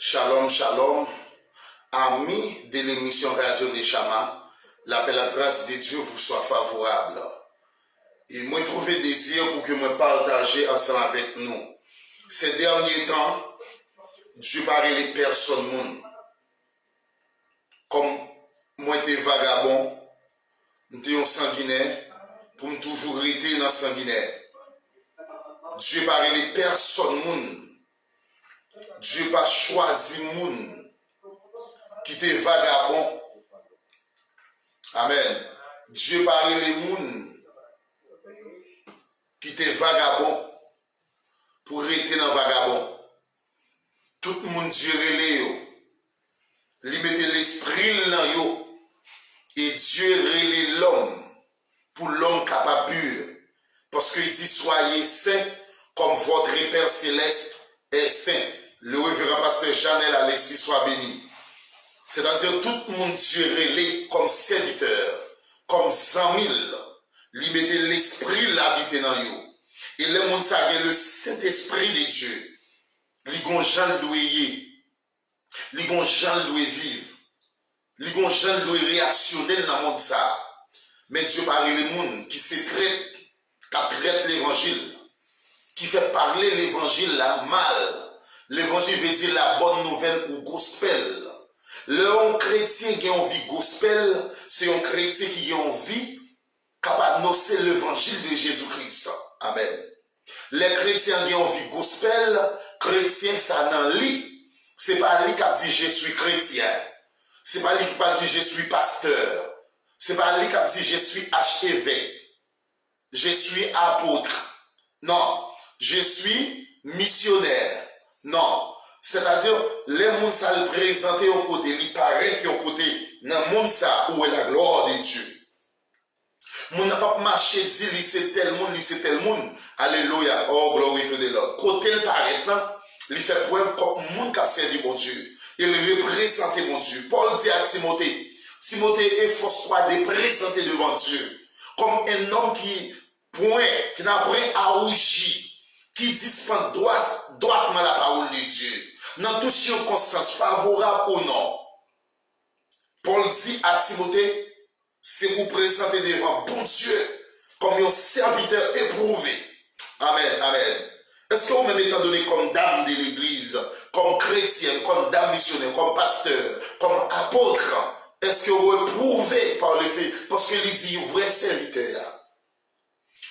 Shalom, shalom, amis de l'émission Radio Neshama, la paix, la grâce de Dieu vous soit favorable. Et moi, trouvé désir pour que moi partager ensemble avec nous. Ces derniers temps, Dieu parlait les personnes monde. Comme moi, j'étais vagabond, j'étais un sanguinaire, pour me toujours rester dans sanguinaire. Dieu parlait les personnes monde. Dieu pas choisi moun qui était vagabond. Amen. Dieu parlait les moun qui était vagabond pour rester dans vagabond. Tout le monde Dieu relé yo. Li mette l'esprit dans yo et Dieu relé l'homme pour l'homme capable pur. Parce qu'il dit soyez saints comme votre Père céleste est saint. Le révérend pasteur Janel Alexis soit béni. C'est-à-dire tout le monde Dieu relé comme serviteur, comme 100 000. Lui mettez l'esprit l'habiter dans yo. Et le monde ça le Saint-Esprit de Dieu. Li gon Jean doit y. Li gon Jean doit vivre. Li gon Jean doit réactionner dans le monde ça. Mais Dieu parle les monde qui se traite l'évangile, qui fait parler l'évangile là mal. L'évangile veut dire la bonne nouvelle ou gospel. Le chrétien qui a envie gospel, c'est un chrétien qui a envie capable d'annoncer l'évangile de Jésus-Christ. Amen. Les chrétiens qui ont envie gospel, chrétien ça dans lui, c'est pas lui qui a dit je suis chrétien. C'est pas lui qui a dit je suis pasteur. C'est pas lui qui a dit je suis archevêque. Je suis apôtre. Non, je suis missionnaire. Non, c'est-à-dire, les gens ça le présenter au côté, il paraît qu'il y a au côté, dans le monde ça, où est la gloire de Dieu. Mon n'a pas marché, dit, c'est tel monde, alléluia, oh, gloire to the Lord. Côté le paraît, là, il fait preuve comme monde qui a servi mon Dieu. Il représente mon Dieu. Paul dit à Timothée, Timothée, efforce-toi de présenter devant Dieu, comme un homme qui n'a point à rougir, qui dispense droitement la parole de Dieu, dans toute circonstance favorable ou non. Paul dit à Timothée, c'est vous présenter devant bon Dieu comme un serviteur éprouvé. Amen, amen. Est-ce que vous même étant donné comme dame de l'église, comme chrétien, comme dame missionnaire, comme pasteur, comme apôtre, est-ce que vous éprouvez par le fait, parce qu'il dit vrai serviteur.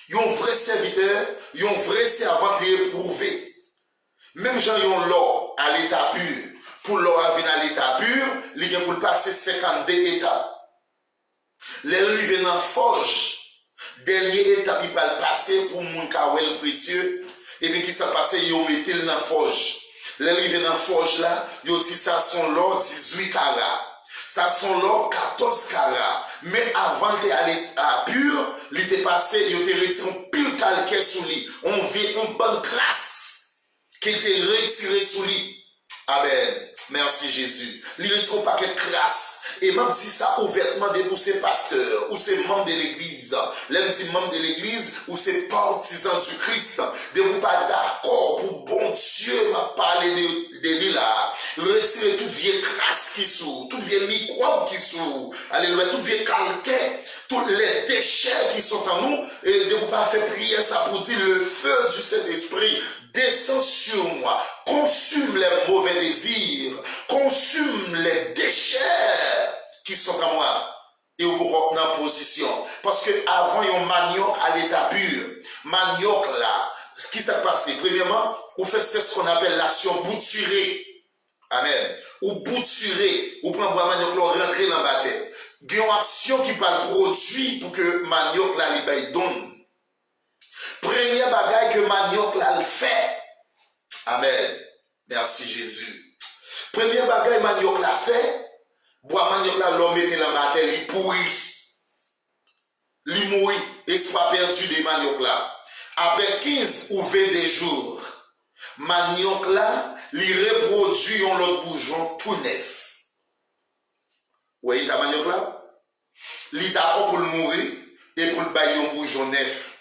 Un vrai serviteur, un vrai servant qui est éprouvé. Même gens qui ont l'or à l'état pur. Pour l'or à venir à l'état pur, il y a pour passer 52 étapes. Les livres dans la forge, dernière étape, il va passer pour mon kawel précieux. Et bien, qui s'est passé, il a mis dans la forge. Les livres dans la forge là, il a dit ça son l'or 18 carats. Ça sont l'or 14 carats. Mais avant d'aller à pur, il était passé, il était retiré un pile calcaire sous lui. On vit une bonne crasse qui était retirée sous lui. Amen. Merci Jésus. Il retire un paquet de crasse. Et même si ça ouvertement de pour ses pasteurs, ou ses membres de l'église, les petits membres de l'église, ou ses partisans du Christ, de vous pas d'accord pour bon Dieu m'a parlé de lui là. Retirer toute vieille crasse qui sous, toute vieille microbe qui sous, alléluia, toute vieille calcaire, tous les déchets qui sont en nous, et de vous pas faire prier ça pour dire le feu du Saint-Esprit descend sur moi, consume les mauvais désirs, consume les déchets qui sont en moi. Et vous pouvez en position. Parce que avant, il y a un manioc à l'état pur. Manioc là, ce qui s'est passé, premièrement, vous faites ce qu'on appelle l'action bouturée. Amen. Ou bouturée, ou prendre manioc là, rentrer dans la bataille. Il y a une action qui va le produire pour que manioc là, il donne. Premier bagage que manioc là le fait. Amen. Merci Jésus. Premier bagage manioc là fait. Bois manioc là l'homme était dans la bataille, il pourrit. Il mourit. Espoir perdu de manioc là. Après 15 ou 22 jours, manioc là, il reproduit un autre bourgeon tout neuf. Oui, ta manioc là? Il est d'accord pour le mourir et pour le bailler un bourgeon neuf.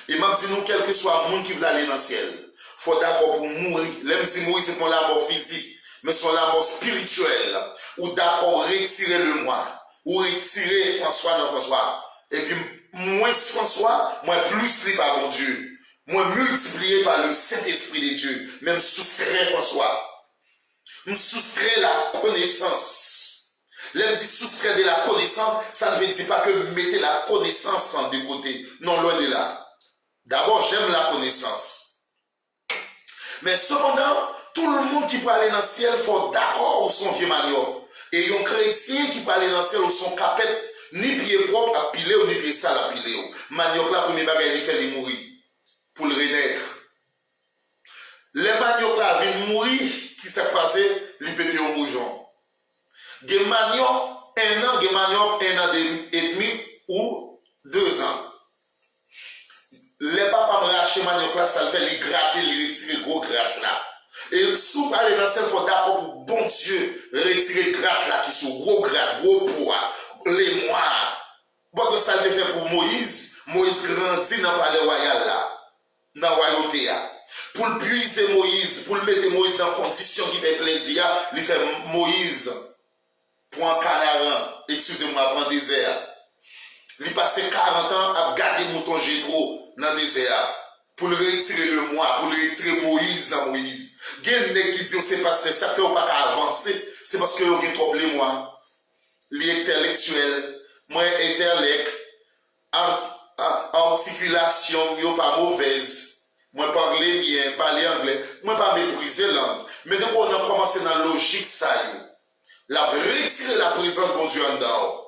Et même si nous, quel que soit le monde qui veut aller dans le ciel, il faut d'accord pour mourir. L'homme dit mourir, c'est pour la mort physique. mais son la mort spirituelle, ou d'accord retirer le moi, ou retirer François dans François, et puis moins François, moins plus li par bon Dieu, moins multiplié par le Saint-Esprit de Dieu, même soustraire François, nous soustraire la connaissance. L'homme dit soustraire de la connaissance, ça ne veut dire pas que mettez la connaissance en deux côtés, non, loin de là. D'abord, j'aime la connaissance. Mais cependant, tout le monde qui peut aller dans le ciel faut d'accord ou son vieux manioc. Et un chrétien qui peut aller dans le ciel ou son capet, ni pied propre à piler ou ni pied sale à piler. Manioc là, premier bagage, il fait mourir. Pour le renaître. Les manioc là viennent mourir, qui s'est passé, il pété au moujon. Des manioc, un an et demi ou 2 ans. Les papas me racheter manioc là, ça le fait les gratter, les retirer gros gratte là. Et sous parler dans le ciel, il faut d'accord pour bon Dieu retirer gratte là qui sont gros gratte, gros poids, les mois. Bon, que ça le fait pour Moïse. Moïse grandit dans le palais royal là, dans la royauté là. Pour le puiser Moïse, pour le mettre Moïse dans condition qui fait plaisir, il fait Moïse pour un canaran, excusez-moi, pour un désert. Il passe 40 ans à garder mouton Jétro dans le désert. Pour le retirer le moi, pour le retirer Moïse dans Moïse. Il y a des gens qui disent c'est parce que ça fait pas avancer. C'est parce que vous avez trop les moi. Les intellectuels, moi intellect, articulation, yo pas mauvaise. Moi parler bien, parler anglais. Moi pas mépriser langue. Mais donc on a commencé dans la logique ça. La retirer la présence de Dieu en dedans.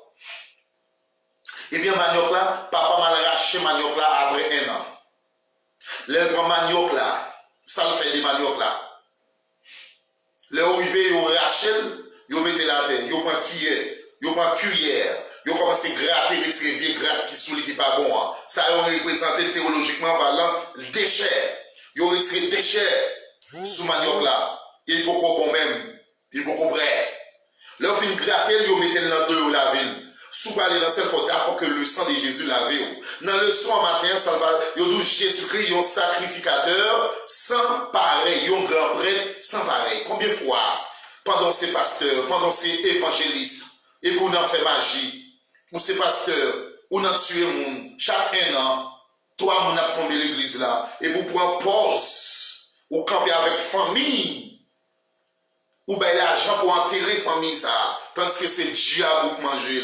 Eh bien, manioc là, papa m'a racheté manioc là après 1 an. Les grands manioc là, ça le fait des manioc là. Les arrivés, ils rachètent, ils mettent la terre, ils prennent cuillère, ils commencent à gratter, retirer vieux gratte qui sont qui pas bon. Ça a représenté théologiquement parlant le déchet. Ils ont retiré le déchet sous manioc là. Il est beaucoup bon même, il est beaucoup vrai. Leur fin gratter, ils mettent dans deux la ville. Sous parler dans cette faut d'accord que le sang de Jésus lavé. Dans le soir matin, ça va, il Jésus-Christ, un sacrificateur sans pareil, un grand prêtre sans pareil. Combien de fois, pendant ces pasteurs, pendant ces évangélistes, et pour nous faire magie, ou ces pasteurs, ou nous tuer monde, chaque 1 an, toi, on a tombé l'église là, et vous prendre pause, ou camper avec famille, ou ben l'argent pour enterrer famille ça, tandis que c'est le diable pour manger.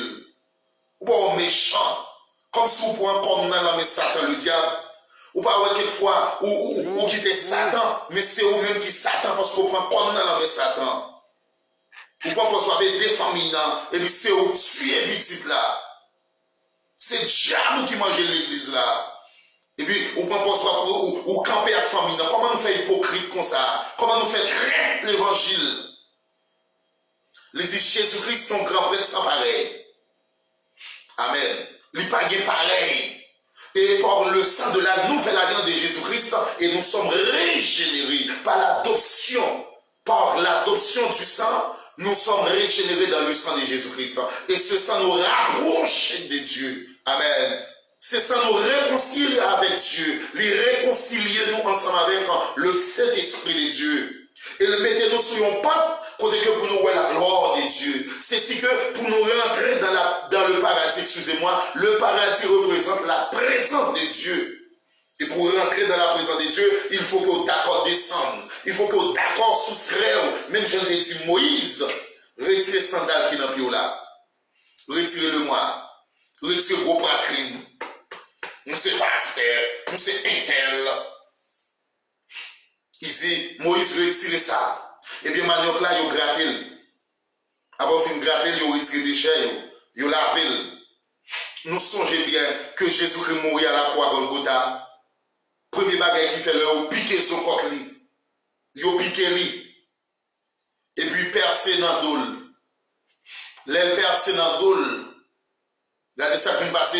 Ou pas méchant, comme si vous pouvez comme dans la Satan, le diable. Ou pas quelquefois, ou quitter Satan, mais c'est vous-même qui Satan parce que vous prenez comme dans la Satan. Ou pas persuader des familles, et puis c'est vous tuer petit là. C'est le diable qui mange l'église là. Et puis, ou pas persuader, ou camper avec famille. Comment nous fait hypocrite comme ça? Comment nous fait craindre l'évangile? Il dit Jésus-Christ, son grand prêtre sans pareil. Amen. Il pas pareil. Et par le sang de la nouvelle alliance de Jésus-Christ, et nous sommes régénérés par l'adoption. Par l'adoption du sang, nous sommes régénérés dans le sang de Jésus-Christ. Et ce sang nous rapproche de Dieu. Amen. Ce sang nous réconcilie avec Dieu. Les réconcilier nous ensemble avec le Saint-Esprit de Dieu. Et le mettez-nous sur un pas, côté que pour nous voir la gloire de Dieu. C'est si que pour nous rentrer dans le paradis, excusez-moi, le paradis représente la présence de Dieu. Et pour rentrer dans la présence de Dieu, il faut que d'accord descende. Il faut que d'accord soustraire. Même je l'ai dit, Moïse, retirez le sandal qui est dans le pied là. Retirez-le moi. Retirez le gros pracrine. Nous c'est pasteur, nous c'est intel. Il dit, Moïse retire ça. Et bien, manioc là, il a gratté. Après, il a gratté, il a retiré des déchets, il a lavé. Nous songeons bien que Jésus-Christ mourit à la croix Golgotha. Premier bagage qui fait, il a piqué son côté. Il a piqué lui. Et puis, percé dans le dos. L'aile percé dans le dos. Regardez ça qui me passe,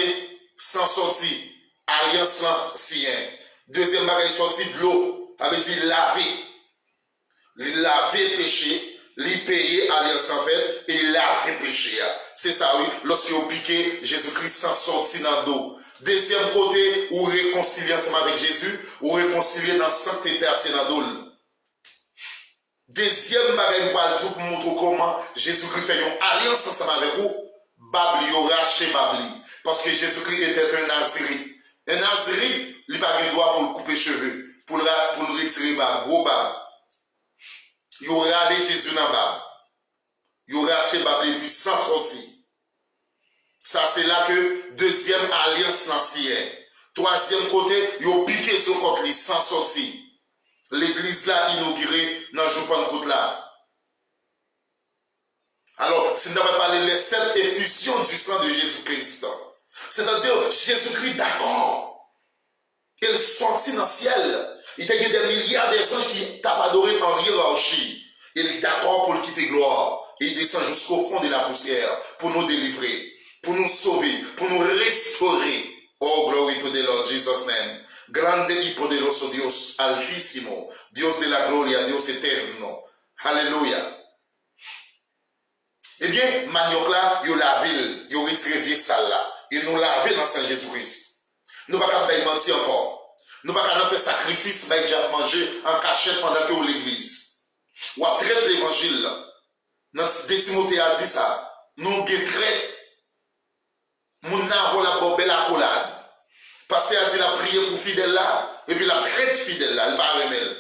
sans sortir. Alliance là, sien. Deuxième bagage sorti de l'eau. Avait dit laver péché, lui payer alliance en fait, et laver péché. C'est ça, oui. Lorsqu'il a piqué, Jésus-Christ s'en sortit dans le dos. Deuxième côté, ou réconcilier ensemble avec Jésus, ou réconcilier dans le sang qui est percé dans le dos. Deuxième bagage pour montrer comment Jésus-Christ fait une alliance ensemble avec vous. Babli, il racheté Babli. Parce que Jésus-Christ était un Nazirite. Un Nazirite, il n'a pas de droit pour le couper les cheveux, pour le retirer bab, gros bab. Il a râlé Jésus dans bab. Il a racheté Babli puis sans sortir. Ça, c'est là que deuxième alliance l'ancienne. Troisième côté, il a piqué ce côté sans sortir. L'église là inaugurée dans le Pentecôte là. Alors, si nous avons parlé de cette effusion du sang de Jésus-Christ, c'est-à-dire Jésus-Christ d'accord, il sortit dans le ciel, il y a des milliards d'anges qui t'ont adoré en hiérarchie, il est d'accord pour le quitter gloire, et il descend jusqu'au fond de la poussière pour nous délivrer, pour nous sauver, pour nous restaurer. Oh, glory to the Lord Jesus' name. Grande y poderoso Dios altísimo, Dios de la gloria, Dios eterno. Alléluia. Eh bien, manioc là, yo la ville, yo retiré vieux sale là, et nous laver dans Saint Jésus-Christ. Nous ne pouvons pas mentir encore. Nous ne pouvons pas faire sacrifice, mais déjà manger en cachette pendant que vous l'église. Ou après l'évangile, dans Timothée a dit ça, nous guettrons, nous n'avons la belle accolade. Parce qu'il a dit la prière pour fidèle là, et puis la traite fidèle là, elle va remettre.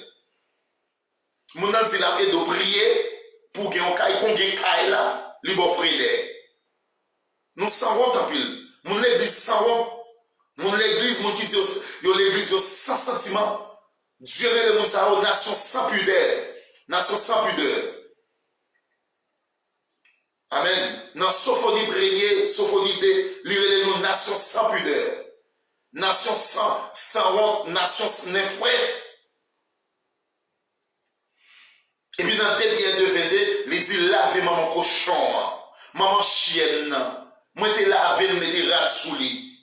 Nous avons dit la aide de prier pour qu'il y ait un caille là, il va offrir. Nous savons tant pile. Mon l'église savons. Mon l'église, mon qui dit, l'église sans sentiment. Dieu est le monde ça, nation sans pudeur. Nation sans pudeur. Amen. Dans Sophonie premier, Sophonie 2, lire nous nation sans pudeur. Nation sans honte, nation frère. Et puis dans Thébiens 2, 22, il dit lavez maman cochon, maman chienne, moi te lavé, le mettez rat sous lit.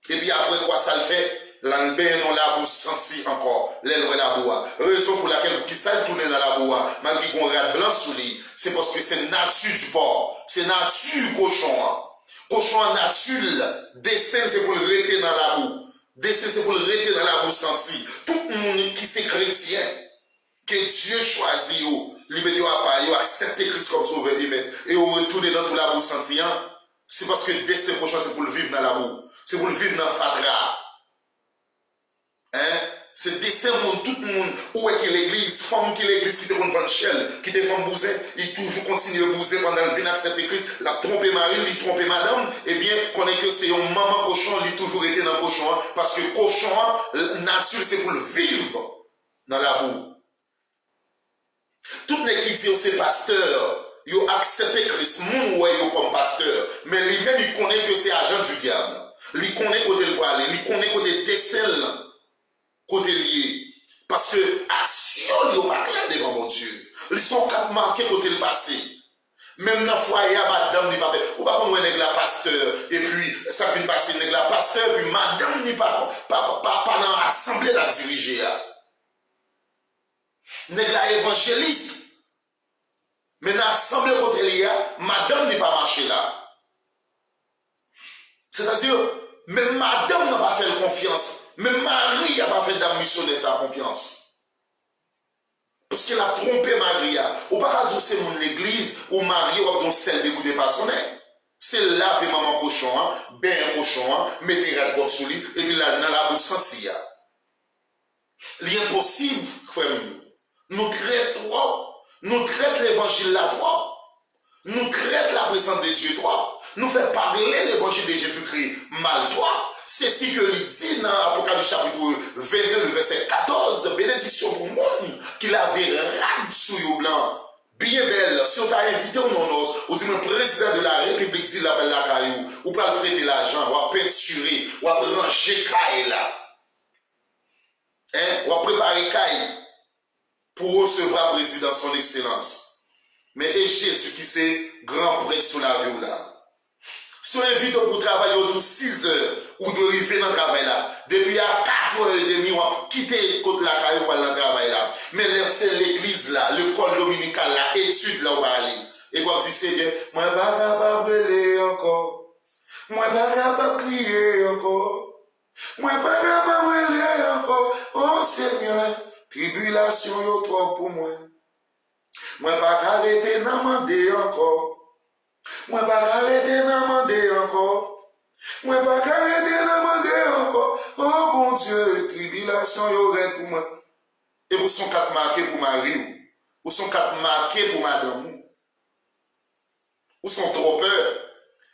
Et puis après quoi ça le fait? L'albin non la bouche senti encore, l'aile la bois. Raison pour laquelle qui ça tourne dans la bois, malgré qu'on rat blanc sous lit, c'est parce que c'est nature du porc, c'est nature cochon. Cochon nature, destin c'est pour le rester dans la boue. Destin c'est pour le rester dans la boue senti. Tout le monde qui c'est chrétien, que Dieu choisit, il met à part, il accepte Christ comme sauveur, et on retourne dans tout la boue senti. C'est parce que le destin cochon c'est pour le vivre dans la boue. C'est pour le vivre dans le fatra. Hein? C'est destin tout le monde. Où est que l'église, femme qui l'église qui te rend chelle, qui te femme bouser, il toujours continue à bouser pendant le vin accepter Christ, la tromper Marie, il tromper madame, eh bien, connaît que c'est un maman cochon, il toujours été dans le cochon, parce que cochon, nature, c'est pour le vivre dans la boue. Tout les qui disent c'est pasteur, ils ont accepté Christ, moun ouais comme pasteur, mais lui-même il connaît que c'est agent du diable. Il connaît côté le aller, il connaît côté destin, côté lié. Parce que action, ils n'ont pas clair devant mon Dieu. Ils sont quatre marqués côté le passé. Même dans le foyer, madame n'est pas fait. Ou pas comme un la pasteur, et puis ça vient passer un la pasteur, puis madame n'est pas dans l'assemblée la diriger. Nèg la évangéliste. Mais dans l'assemblée côté lié, madame n'est pas marché là. C'est-à-dire, même madame n'a pas fait confiance. Même Marie n'a pas fait d'admissionner sa confiance. Parce qu'elle a trompé Maria. Ou pas dire c'est mon église, ou Marie, ou dans celle de goût de passionnaire. C'est là que maman cochon, ben cochon, mettez la boîte sous lui, et puis là, dans la bouche sentie. L'impossible, frère, nous traitons trop. Nous traitons l'évangile là trop. Nous traitons la présence de Dieu trop. Nous fait parler l'évangile de Jésus-Christ mal trop. C'est ce que il dit dans Apocalypse chapitre 22, le verset 14, bénédiction pour le monde qui l'avait rade sous le blanc. Bien belle, si on t'a invité au non-os, ou dit le président de la République dit l'appel la caillou, ou pas le prêter l'argent, ou à peinturer, ou à ranger caille là. Hein? Ou à préparer caille pour recevoir le président son excellence. Mais et Jésus qui c'est grand prêtre sur la vie là. Si on invite pour travailler autour de 6 heures, ou de arriver dans le travail là, depuis à 4h30, on va quitter la carrière pour aller dans le travail là. Mais c'est l'église là, l'école dominicale là, étude là, on va aller. Et pour dire, Seigneur, moi, je ne vais pas brûler encore. Moi, je ne vais pas crier encore. Moi, je ne vais pas brûler encore. Oh Seigneur, tribulation est trop pour moi. Moi pas arrêter nan mande encore. Moi pas arrêter nan mande encore. Moi pas arrêter nan mande encore. Oh bon Dieu, tribulation yo red pour moi. Et vous sont quatre marqués pour Marie. Ou sont quatre marqués pour madame. Ou sont trompeurs.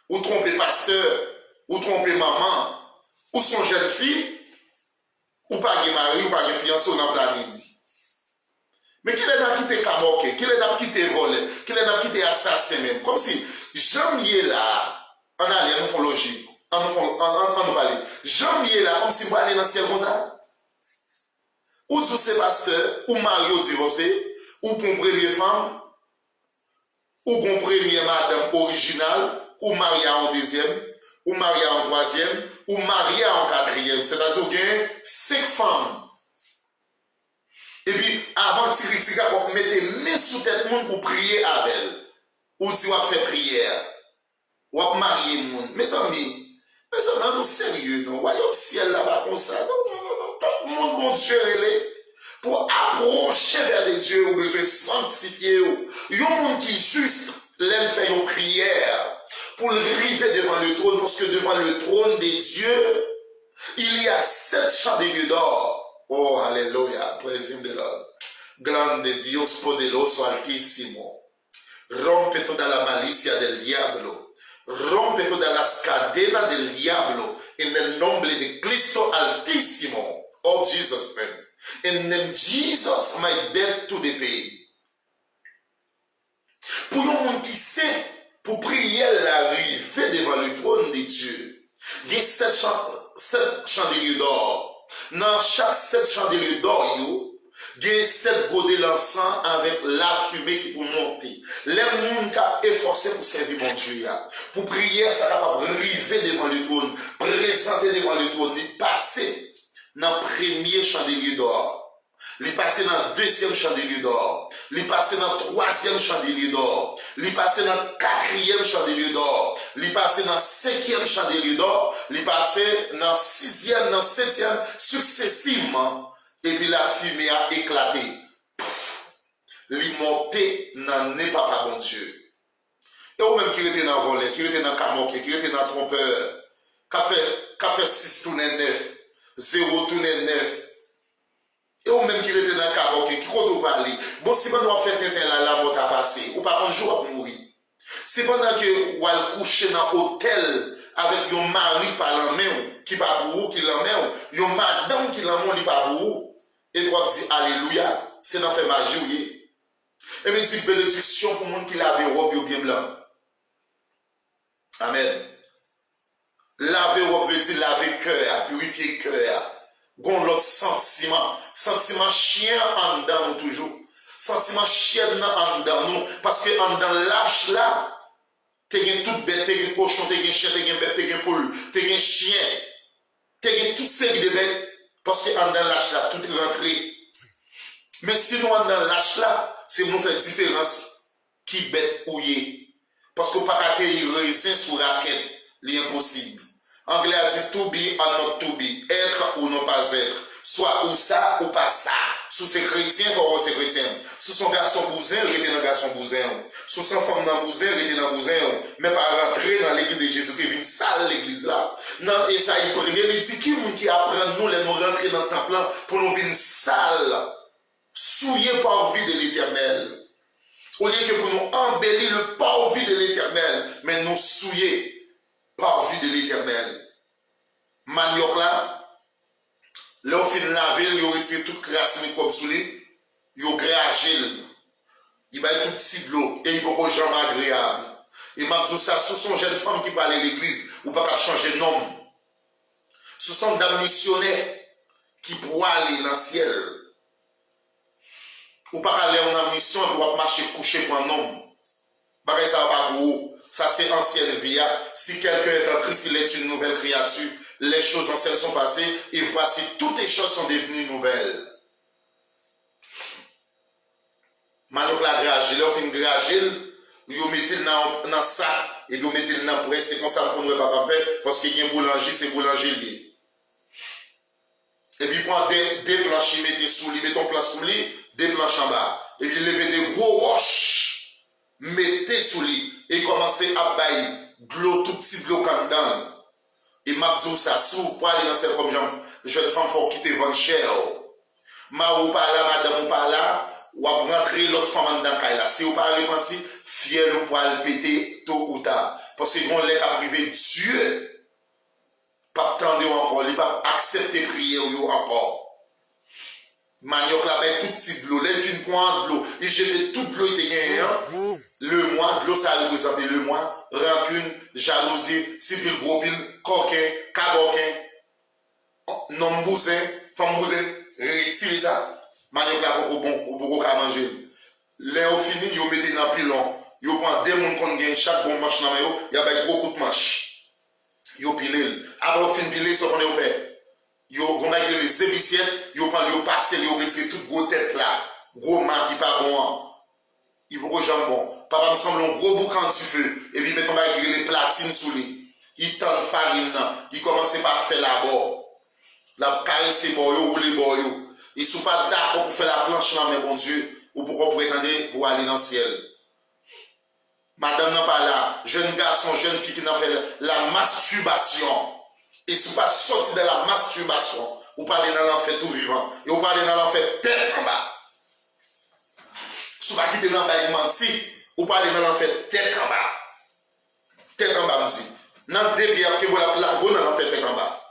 Ou tromper pasteur. Ou tromper maman. Ou sont jeune fille. Ou pas de mari. Ou pas de fiancé dans la planète. Mais qui est dans qui t'es camoqué, qui est dans qui t'es volé, qui est dans qui t'es assassin même. Comme si Jean est là. En allant, nous font logique. En nous parler. Jean est là comme si vous allez dans le ciel comme ça. Ou tous ces pasteurs, ou Mario divorcé, ou pour une première femme, ou pour une première madame originale, ou Maria en deuxième, ou Maria en troisième, ou Maria en quatrième. C'est-à-dire qu'il y a 5 femmes. Et puis, avant de tirer, on mettait main sous tête monde pour prier avec elle. Ou si on fait prière. Ou on marier monde. Mes amis, nous sérieux, non? Voyons le ciel là-bas comme ça. Non. Tout le monde, bon Dieu, pour approcher vers des dieux, ou besoin de sanctifier. Il y a un monde qui juste, l'elle fait une prière pour le river devant le trône, parce que devant le trône des dieux, il y a 7 chandeliers d'or. Oh, alléluia, présume de l'homme. Grande Dios poderoso altísimo. Rompe toda la malicia del diablo. Rompe todas las cadenas del diablo. En el nombre de Cristo altísimo. Oh, Jesus, man. And then Jesus might dead to the pay. Pour un monde qui sait, pour prier l'arrivée devant le trône de Dieu, il y a 7 chandeliers d'or. Dans chaque 7 chandeliers d'or, il y a 7 godets d'encens avec la fumée qui peut monter. Les gens qui ont efforcé pour servir mon Dieu. Pour prier, ça capable de arriver devant le trône, présenter devant le trône, il passer dans le premier chandelier d'or. Il passe dans le deuxième chandelier d'or. Il passe dans le troisième chandelier d'or. Il passe dans le quatrième chandelier d'or. Il passe dans le cinquième chandelier d'or. Il passe dans le sixième, dans le septième, successivement. Et puis la fumée a éclaté. Il monté dans n'est pas bon Dieu. Et ou même qui était dans le volet, qui était dans le camoquet, qui était dans le trompeur, qui a fait 6 tournées 9, 0 tournées 9. Et ou même qui était dans le karaoké, qui compte parler. Bon, si pendant qu'on fait la mort a passé, ou pas un jour à mourir. C'est pendant que vous allez coucher dans l'hôtel avec un mari par la main, qui pas pour vous, qui la main, une madame qui la main, qui pas pour vous. Et vous dites Alléluia, c'est dans fait magie, oui. Et me dit bénédiction pour le monde qui lave robe bien blanc. Amen. Laver robe veut dire laver cœur, purifier cœur. Gon l'autre sentiment chien en dedans nous toujours. Sentiment chien en dedans nous. Parce que en dedans lâche là, t'es toute bête, t'es cochon, t'es chien, t'es bête, t'es poule, t'es chien, t'es toute série de bêtes. Parce que en dedans lâche là, tout est rentré. Mais si nous en dedans lâche là, c'est nous faire différence qui bête ou yé. Parce qu'on pas accueillir raisin sous raquette, l'impossible. Anglais a dit to be or not to be, être ou ne pas être. Soit ou ça ou pas ça. Sous ces chrétiens, pour ces chrétiens. Sous son garçon bousin, rester dans garçon bousin. Sous son femme dans bousin, rester dans bousin. Mais pas rentrer dans l'église de Jésus, qui vient sale l'église là. Non, et ça, il premier, il dit qui apprend nous, nous rentrer dans le temple pour nous venir sale, souillé par vie de l'éternel. Au lieu que pour nous embellir le parvis de l'éternel, mais nous souiller par vie de l'éternel. Manioc là, là on finit laver, il retire toute crasse comme sous lui, il gragé, il va tout petit de l'eau et il peut pas jamais agréable. Et m'a dit ça, ce sont jeunes femmes qui parlent à l'église, ou pas qu'à changer de nom. Ce sont des missionnaires qui pourraient aller dans le ciel. Ou pas aller en mission pour marcher coucher pour un homme. Parce que ça va pas pour vous. Ça, c'est ancienne vie. Si quelqu'un est en Christ, il est une nouvelle créature. Les choses anciennes sont passées et voici, toutes les choses sont devenues nouvelles. Maintenant, la grage, là, on fait une grage, vous mettez dans le sac et vous mettez dans le presse. C'est comme ça qu'on ne va pas faire parce qu'il y a un boulanger, c'est boulanger lié. Et puis, prendre des planches, mettez sous lui, mettez en place sous lui, des planches en bas. Et puis, levez des gros roches. mettez sous lui et commencez à bailler de l'eau, tout petit de l'eau quand dedans. Et m'a dit ça, si vous pouvez aller dans cette comme jeune femme, il faut quitter votre cher. Ma ou pas là, madame ou pas là, ou à rentrer l'autre femme dans la là. Si vous pas repenti, fier ou pour le péter tôt ou tard. Parce que vous l'êtes à priver Dieu. Pas attendre encore, il pas accepter prier ou encore. Manioc là, ben tout petit de l'eau, les fins points de l'eau, il jette toute de l'eau, il était gagné. Le mois, de l'eau, ça représente le mois, rancune, jalousie, civil gros pile, coquin, caboquin, non bousin, femme bousin, retirez ça. Manioc là, pour bon, pour manger. Les au fini, ils mettent dans pilon, ils prennent des gens qui gagnent chaque bon match dans le il y a un gros coup de manche. Ils pilent. Après, au fin pilé, ce qu'on a fait. Yo gomay les ébissiettes, yo prend yo passer, yo retirer toute gros tête là, gros marque qui pas bon. Il faut jambon. Papa me semble un gros boucan du feu et puis mettons les platines sous lui. Il tend farine là, il commence par faire la bord. La caresser boyo ou les boyo. Et sous pas d'accord pour faire la planche là mais bon Dieu, ou pourquoi prétendre pour aller dans le ciel. Madame n'a pas là, jeune garçon, jeune fille qui n'a fait la masturbation. Et si vous pas sorti de la masturbation, vous parlez dans l'enfer tout vivant, et vous parlez dans l'enfer tête en bas. Si vous pas quitter dans le menti, vous parlez dans l'enfer tête en bas. Tête en bas, monsieur. Dans le début, que vous la bonne dans l'enfer tête en bas.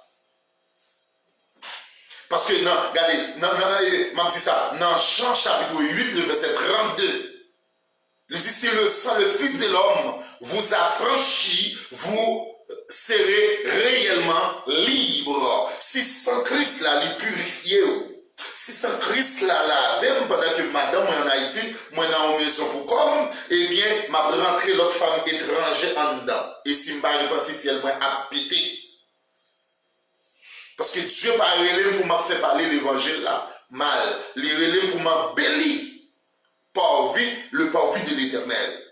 Parce que, regardez, m'a dit ça, dans Jean chapitre 8, le verset 32, il dit, si le sang, le Fils de l'homme, vous affranchit, vous serez réellement libre. Si sans Christ là, les purifier. Si sans Christ là, même pendant que madame en Haïti, moi dans une maison pour comme, eh bien, m'a rentré l'autre femme étrangère en dedans. Et si m'a repenti fiel, moi à péter. Parce que Dieu pas relève pour m'a faire parler l'évangile là, mal. Il relève pour m'embellir. Le parvis de l'éternel.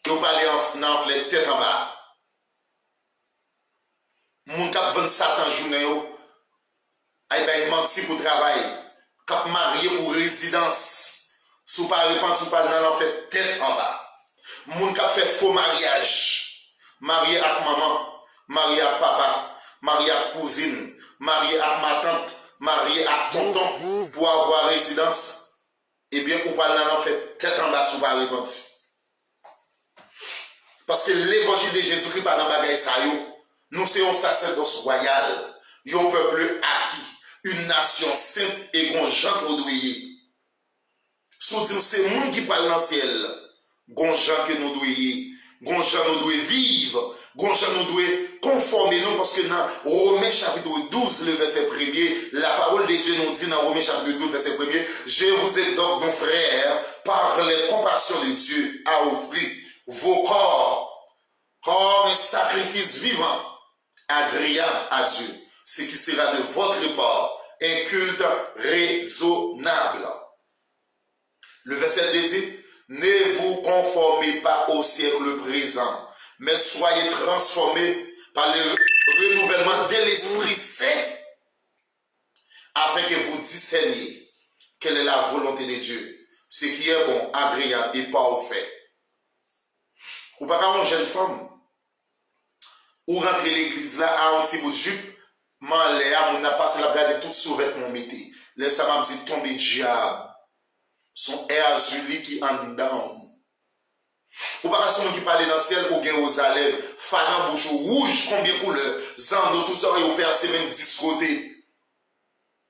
Et vous parlez en tête en bas. Moun kap 27 ans journée ay bay menti pour travail, kap marié pour résidence, sou pas repenti ou pas dans l'enfer tête en bas. Moun kap fait faux mariage, marié avec maman, marié avec papa, marié avec cousine, marié avec ma tante, marié avec tonton pour avoir résidence, eh bien ou pas dans l'enfer tête en bas sou pas repenti. Parce que l'évangile de Jésus-Christ pas dans bagay sa yo. Nous sommes un sacerdoce royal, un peuple acquis, une nation sainte et un gens que nous doyons. Surtout c'est le monde qui parle dans le ciel, un gens que nous doyons, un gens nous doyons vivre, un gens nous doyons conformer nous parce que dans Romains chapitre 12, le verset 1er, la parole de Dieu nous dit dans Romains chapitre 12, verset 1er, je vous ai donc, mon frère, par les compassions de Dieu, à offrir vos corps comme un sacrifice vivant, agréable à Dieu, ce qui sera de votre part un culte raisonnable. Le verset 2 dit, ne vous conformez pas au siècle présent, mais soyez transformés par le renouvellement de l'Esprit Saint, afin que vous discerniez quelle est la volonté de Dieu, ce qui est bon, agréable et parfait. Ou pas une jeune femme, ou rentrer l'église là à un petit bout de jupe, on a passé la garde tout sous vêtement mété. Là, ça m'a dit tomber diable. Son air azuli qui en dedans. Ou pas celui qui parle dans le ciel, ou bien aux lèvres, fadan bouche rouge, combien de couleurs, zando, tout ça, et ou percé même 10 côtés.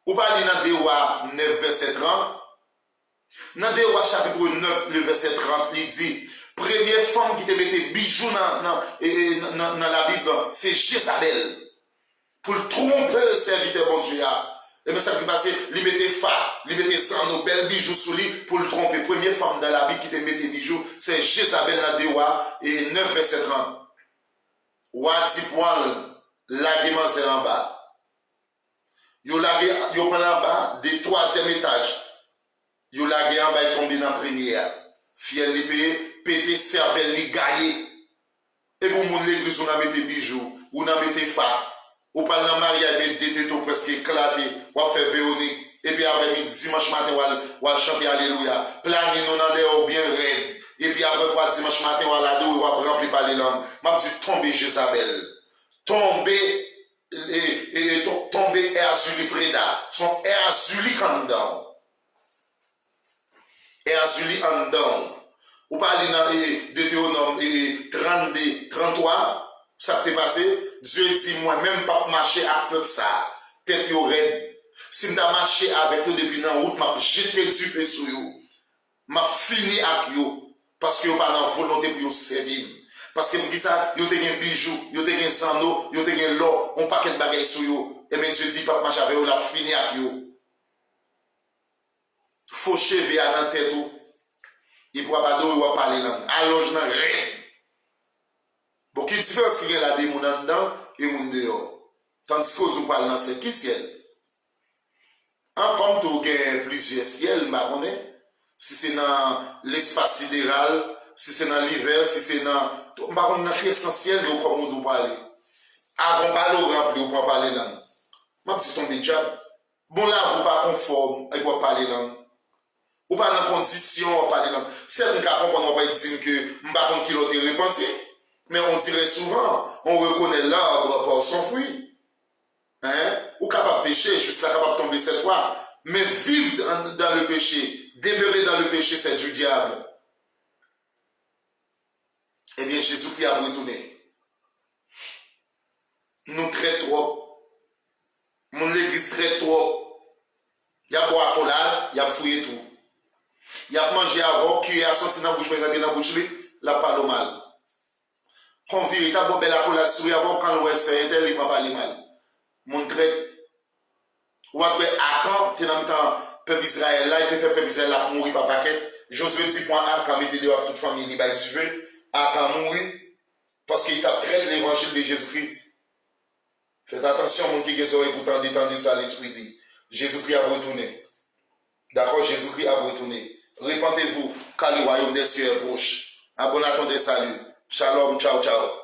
Ou pas dans Dewa 9, verset 30. Dans Dewa chapitre 9, le verset 30, il dit, première femme qui te mettait bijoux dans la Bible, c'est Jézabel. Pour le tromper, serviteur bon Dieu. Et bien ça qui passe, il mettait phare, il mettait sang, nos belles bijoux sous lui pour le tromper. Première femme dans la Bible qui te mettait bijoux, c'est Jézabel dans Dewa, et 9 verset 30. Wadi poil, la demoiselle en bas. Yo prend en bas, des 3e étage. Yo lagé en bas et tombé dans la première. Fiel li paye, pété cervelle li gaillé. Et pour mon l'église, on a mis des bijoux, on a mis des phare. Ou pas dans mariage, mais des tétos presque éclatés, ou a fait Véronique. Et puis après, dimanche matin, on va chanter Alléluia. Planez nous dans des bien raides. Et puis après, dimanche matin, on va la on va remplir par les langues. M'a dit, tombez Jézabel. Tombez, tombez Erzuli Freda. Son Erzuli Kandan. Erzuli Andan. Ou parlez dans Deutéronome 32, 33. Ça t'est passé. Dieu dit, moi, même pas marcher à peuple ça. Tête yo raide. Si je marché avec eux depuis dans la route, je jeté du feu sur eux. Je fini avec eux. Parce que je n'ai pas de volonté pour servir. Parce que je ça, yo te gen bijoux, yo te gen sando, yo te gen l'or, on paquet de bagages sur eux. Et même Dieu dit, pas marcher avec eux, la fini avec eux. Faut cheveux à la tête. Il ne pourra pas d'eau, il va parler langue. Allonge dans rien. Bon, qui différence qu'il y a là des gens dedans et gens dehors. Tandis que vous parlez dans ce qui ciel. En comme tu as plusieurs ciels, si c'est dans l'espace sidéral, si c'est dans l'hiver, si c'est dans l'essentiel, vous comme vous parlez. Avant de parler, vous rempli, vous pouvez parler langue. Ma petite tombe diable. Bon là, vous pas conforme, et vous parler langue. Ou pas dans condition, vous parler langue. Certains cas, on va dire que je ne sais pas qui l'autre est repenti. Mais on dirait souvent, on reconnaît l'arbre par son fruit. Hein? Ou capable de pécher, juste là capable de tomber cette fois. Mais vivre dans le péché, demeurer dans le péché, c'est du diable. Eh bien, Jésus-Christ a retourné. Nous traitons trop. Mon l'église traite trop. Il y a boire accolade, il y a fouillé tout. Il y a mangé avant, qui a sorti dans la bouche, mais dans la bouche, la pas de mal. Quand véritable belle accolade, souris avant, quand l'ouest c'est tel, il ne va pas aller mal. Mon traite. Ou après, Akan, tu es dans le temps, peuple Israël là, il te fait peuple Israël là pour mourir par paquet. Josué dit, moi, Akan, mettez dehors toute famille, il va être tué. Akan mourir, parce qu'il t'a traité l'évangile de Jésus-Christ. Faites attention, mon qui est écoutant, détendez ça à l'esprit dit. Jésus-Christ a retourné. D'accord, Jésus-Christ a retourné. Répentez-vous, car le royaume des cieux est proche. Abonnez-vous des saluts. Shalom, ciao, ciao.